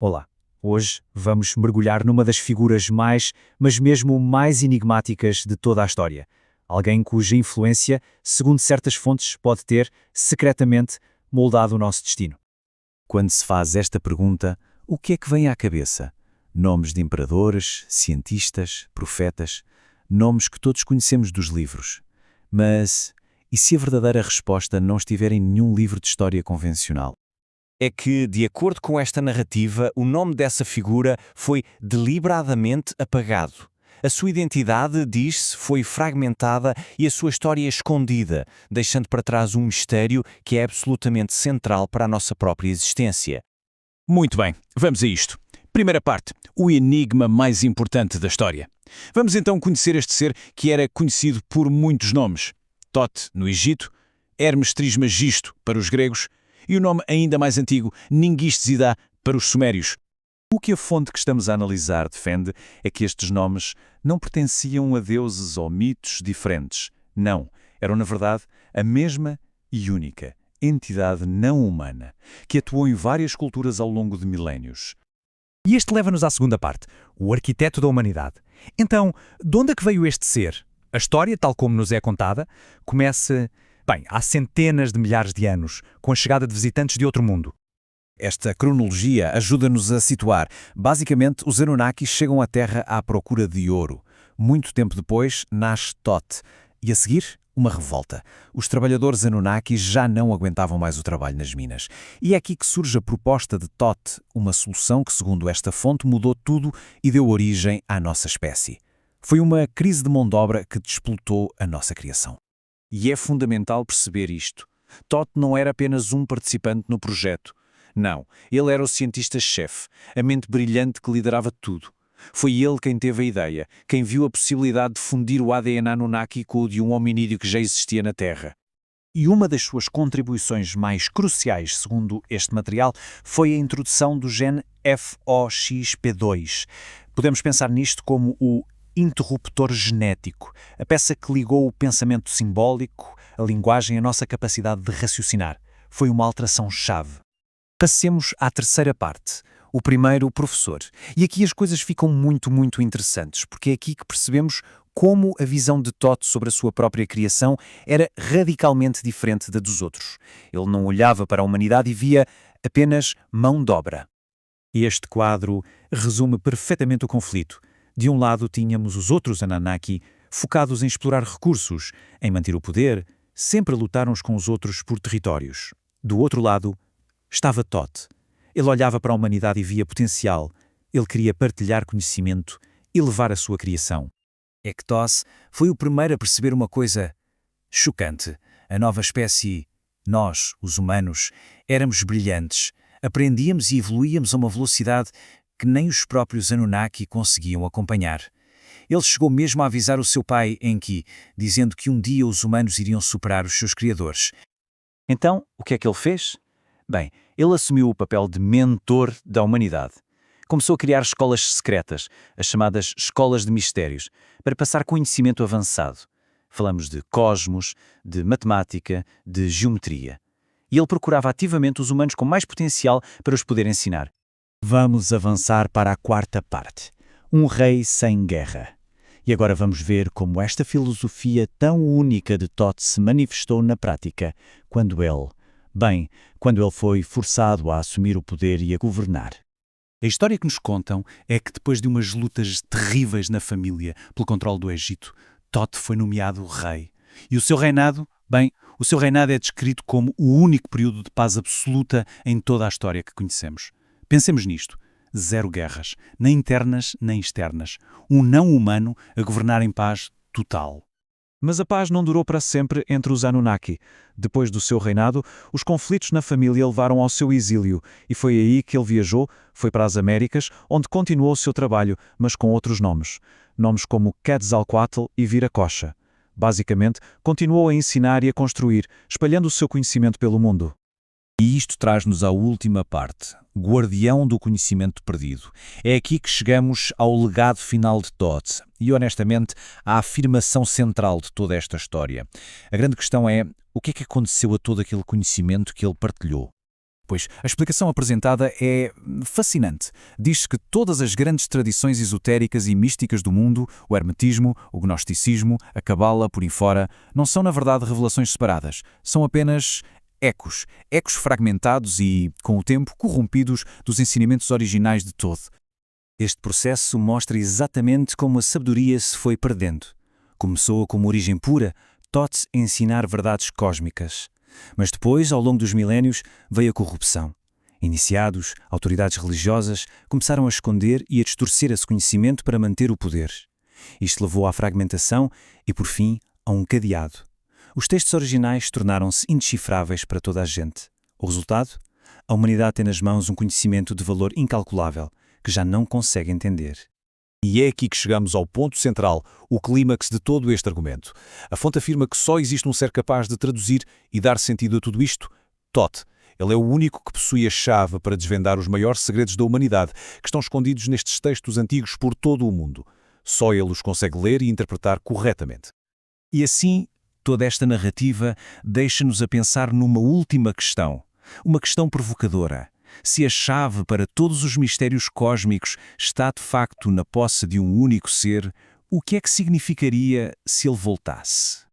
Olá, hoje vamos mergulhar numa das figuras mais, mas mesmo mais enigmáticas de toda a história. Alguém cuja influência, segundo certas fontes, pode ter, secretamente, moldado o nosso destino. Quando se faz esta pergunta, o que é que vem à cabeça? Nomes de imperadores, cientistas, profetas, nomes que todos conhecemos dos livros. Mas, e se a verdadeira resposta não estiver em nenhum livro de história convencional? É que, de acordo com esta narrativa, o nome dessa figura foi deliberadamente apagado. A sua identidade, diz-se, foi fragmentada e a sua história escondida, deixando para trás um mistério que é absolutamente central para a nossa própria existência. Muito bem, vamos a isto. Primeira parte, o enigma mais importante da história. Vamos então conhecer este ser que era conhecido por muitos nomes. Tote, no Egito, Hermes Trismegisto, para os gregos, e o nome ainda mais antigo, Ningish-Zida, para os sumérios. O que a fonte que estamos a analisar defende é que estes nomes não pertenciam a deuses ou mitos diferentes. Não, eram na verdade a mesma e única entidade não humana, que atuou em várias culturas ao longo de milénios. E este leva-nos à segunda parte, o arquiteto da humanidade. Então, de onde é que veio este ser? A história, tal como nos é contada, começa, há centenas de milhares de anos, com a chegada de visitantes de outro mundo. Esta cronologia ajuda-nos a situar. Basicamente, os Anunnakis chegam à Terra à procura de ouro. Muito tempo depois, nasce Thoth. E a seguir, uma revolta. Os trabalhadores Anunnakis já não aguentavam mais o trabalho nas minas. E é aqui que surge a proposta de Thoth, uma solução que, segundo esta fonte, mudou tudo e deu origem à nossa espécie. Foi uma crise de mão de obra que desplotou a nossa criação. E é fundamental perceber isto. Thoth não era apenas um participante no projeto. Não, ele era o cientista-chefe, a mente brilhante que liderava tudo. Foi ele quem teve a ideia, quem viu a possibilidade de fundir o ADN Anunnaki com o de um hominídeo que já existia na Terra. E uma das suas contribuições mais cruciais, segundo este material, foi a introdução do gene FOXP2. Podemos pensar nisto como o interruptor genético, a peça que ligou o pensamento simbólico, a linguagem, a nossa capacidade de raciocinar. Foi uma alteração-chave. Passemos à terceira parte, o primeiro professor. E aqui as coisas ficam muito interessantes, porque é aqui que percebemos como a visão de Thoth sobre a sua própria criação era radicalmente diferente da dos outros. Ele não olhava para a humanidade e via apenas mão de obra. Este quadro resume perfeitamente o conflito. De um lado tínhamos os outros Anunnaki, focados em explorar recursos, em manter o poder, sempre a lutar uns com os outros por territórios. Do outro lado, estava Thoth. Ele olhava para a humanidade e via potencial. Ele queria partilhar conhecimento e levar a sua criação. Thoth foi o primeiro a perceber uma coisa chocante. A nova espécie, nós, os humanos, éramos brilhantes. Aprendíamos e evoluíamos a uma velocidade que nem os próprios Anunnaki conseguiam acompanhar. Ele chegou mesmo a avisar o seu pai, Enki, dizendo que um dia os humanos iriam superar os seus criadores. Então, o que é que ele fez? Bem, ele assumiu o papel de mentor da humanidade. Começou a criar escolas secretas, as chamadas escolas de mistérios, para passar conhecimento avançado. Falamos de cosmos, de matemática, de geometria. E ele procurava ativamente os humanos com mais potencial para os poder ensinar. Vamos avançar para a quarta parte. Um rei sem guerra. E agora vamos ver como esta filosofia tão única de Thoth se manifestou na prática, quando ele foi forçado a assumir o poder e a governar. A história que nos contam é que depois de umas lutas terríveis na família pelo controle do Egito, Thoth foi nomeado rei. E o seu reinado é descrito como o único período de paz absoluta em toda a história que conhecemos. Pensemos nisto. 0 guerras, nem internas nem externas. Um não-humano a governar em paz total. Mas a paz não durou para sempre entre os Anunnaki. Depois do seu reinado, os conflitos na família levaram ao seu exílio, e foi aí que ele viajou, foi para as Américas, onde continuou o seu trabalho, mas com outros nomes. Nomes como Quetzalcoatl e Viracocha. Basicamente, continuou a ensinar e a construir, espalhando o seu conhecimento pelo mundo. E isto traz-nos à última parte, guardião do conhecimento perdido. É aqui que chegamos ao legado final de Thoth e, honestamente, à afirmação central de toda esta história. A grande questão é, o que é que aconteceu a todo aquele conhecimento que ele partilhou? Pois a explicação apresentada é fascinante. Diz que todas as grandes tradições esotéricas e místicas do mundo, o hermetismo, o gnosticismo, a cabala, por aí fora, não são na verdade revelações separadas. São apenas ecos fragmentados e, com o tempo, corrompidos dos ensinamentos originais de todo. Este processo mostra exatamente como a sabedoria se foi perdendo. Começou como origem pura, Thoth a ensinar verdades cósmicas. Mas depois, ao longo dos milénios, veio a corrupção. Iniciados, autoridades religiosas começaram a esconder e a distorcer esse conhecimento para manter o poder. Isto levou à fragmentação e, por fim, a um cadeado. Os textos originais tornaram-se indecifráveis para toda a gente. O resultado? A humanidade tem nas mãos um conhecimento de valor incalculável, que já não consegue entender. E é aqui que chegamos ao ponto central, o clímax de todo este argumento. A fonte afirma que só existe um ser capaz de traduzir e dar sentido a tudo isto: Thoth. Ele é o único que possui a chave para desvendar os maiores segredos da humanidade, que estão escondidos nestes textos antigos por todo o mundo. Só ele os consegue ler e interpretar corretamente. E assim, toda esta narrativa deixa-nos a pensar numa última questão. Uma questão provocadora. Se a chave para todos os mistérios cósmicos está de facto na posse de um único ser, o que é que significaria se ele voltasse?